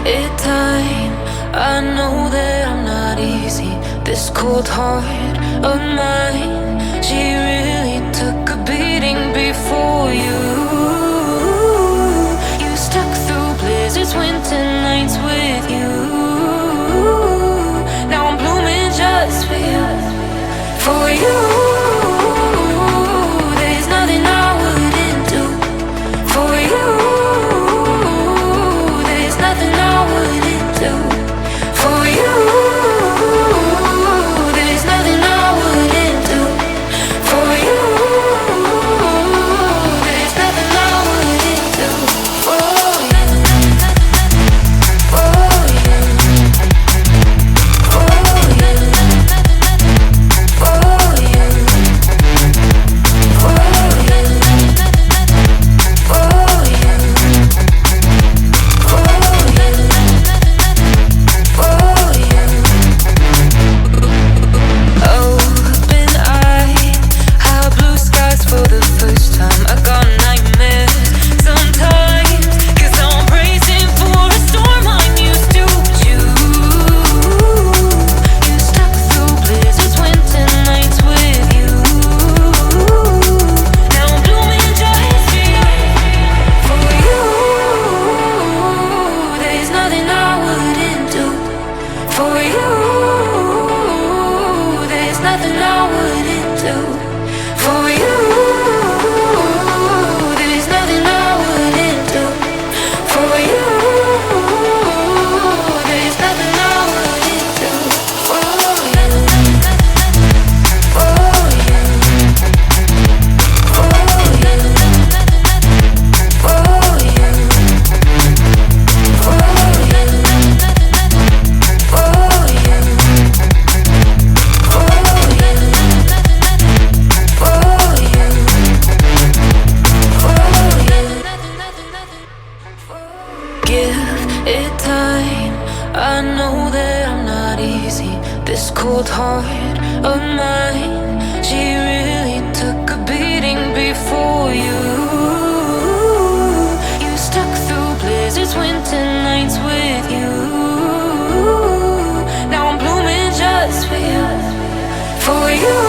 it time. I know that I'm not easy. This cold heart of mine, she really took a beating before you. You stuck through blizzards, winter nights with you. Now I'm blooming just for you, for you. There's nothing I wouldn't do for you. There's nothing I wouldn't do for you. There's nothing I wouldn't do for you. There's nothing I wouldn't do for you. For you. For you.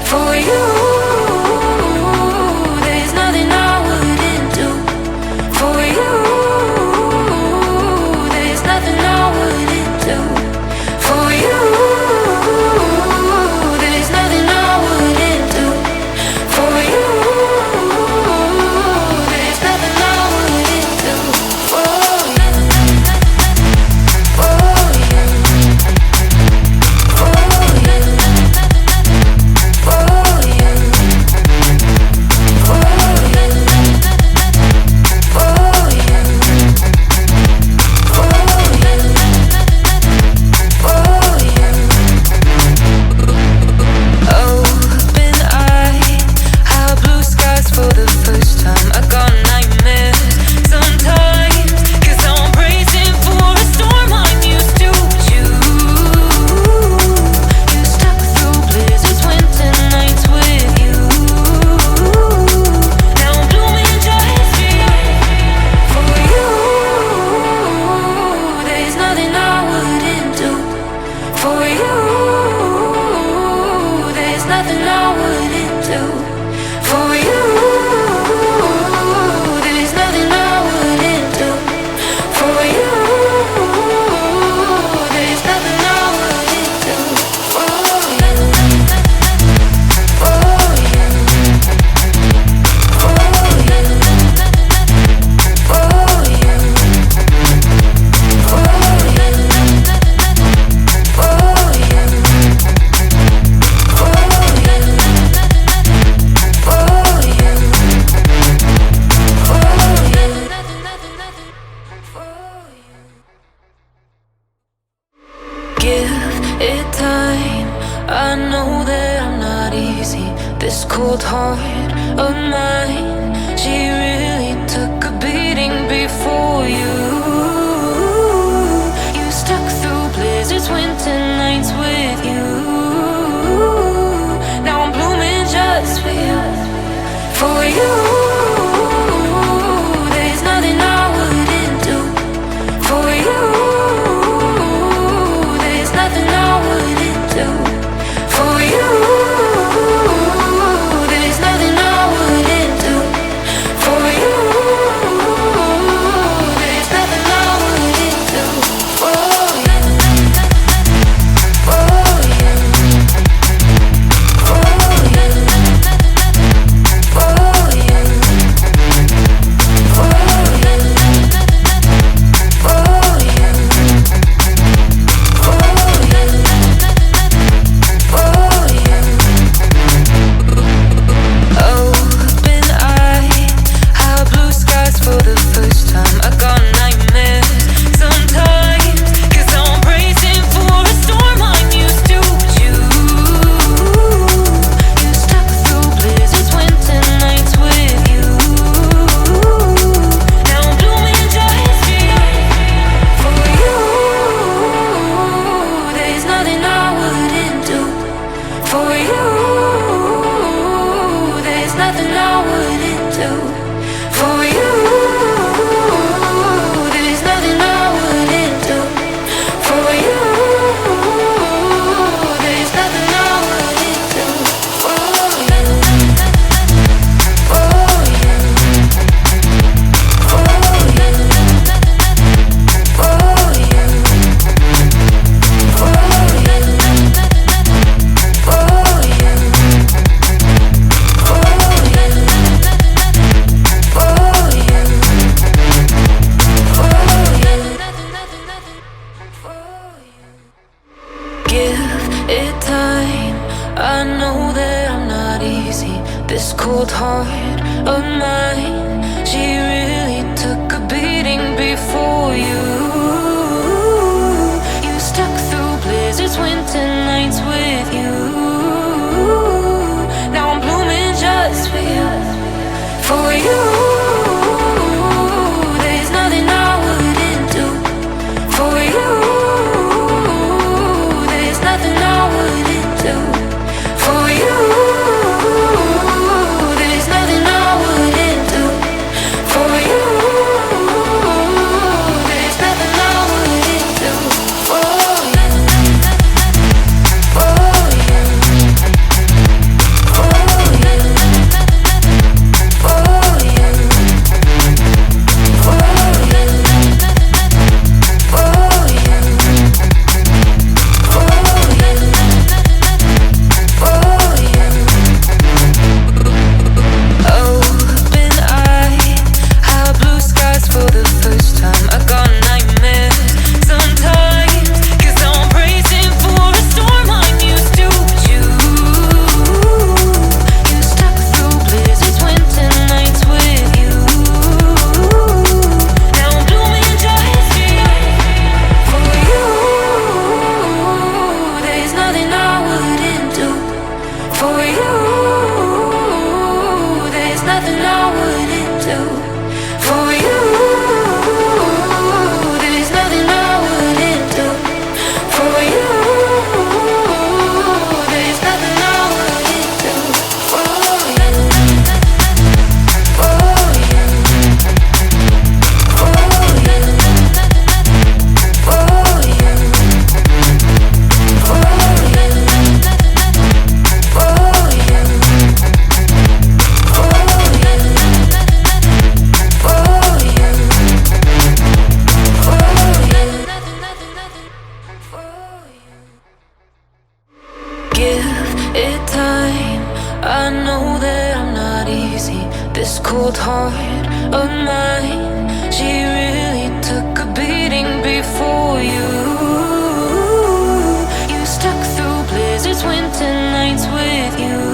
For you. For you. There's nothing nothing I wouldn't do for you. There's nothing I wouldn't do for you. There's nothing I wouldn't do for you. For you. For you. For you. Give it time. I know that I'm not easy. This cold heart of mine, she really took a beating before you. You stuck through blizzards, winter nights with you. Now I'm blooming just for you. For you. There's nothing I wouldn't do for you. Nothing I wouldn't do for you. There's nothing I wouldn't do for you. There's nothing I wouldn't do for you. For you. For you. For you. For you. For you. For the first time, I got nightmares sometimes, 'cause I'm bracing for a storm I'm used to. You stuck through blizzards, winter nights with you. Now I'm blooming just for you. There's nothing I wouldn't do for you. There's nothing I wouldn't do for you. There's nothing I wouldn't do for you. There's nothing I wouldn't do for you. For you. For you. For you. For you. For you. Give it time. I know that I'm not easy. This cold heart of mine, she really took a beating before you. You stuck through blizzards, winter nights with you. Now I'm blooming just for you. For you. There's nothing I wouldn't do for you. Nothing I wouldn't do for you. There's nothing I wouldn't do for you. There's nothing it time. I know that I'm not easy. This cold heart of mine, she really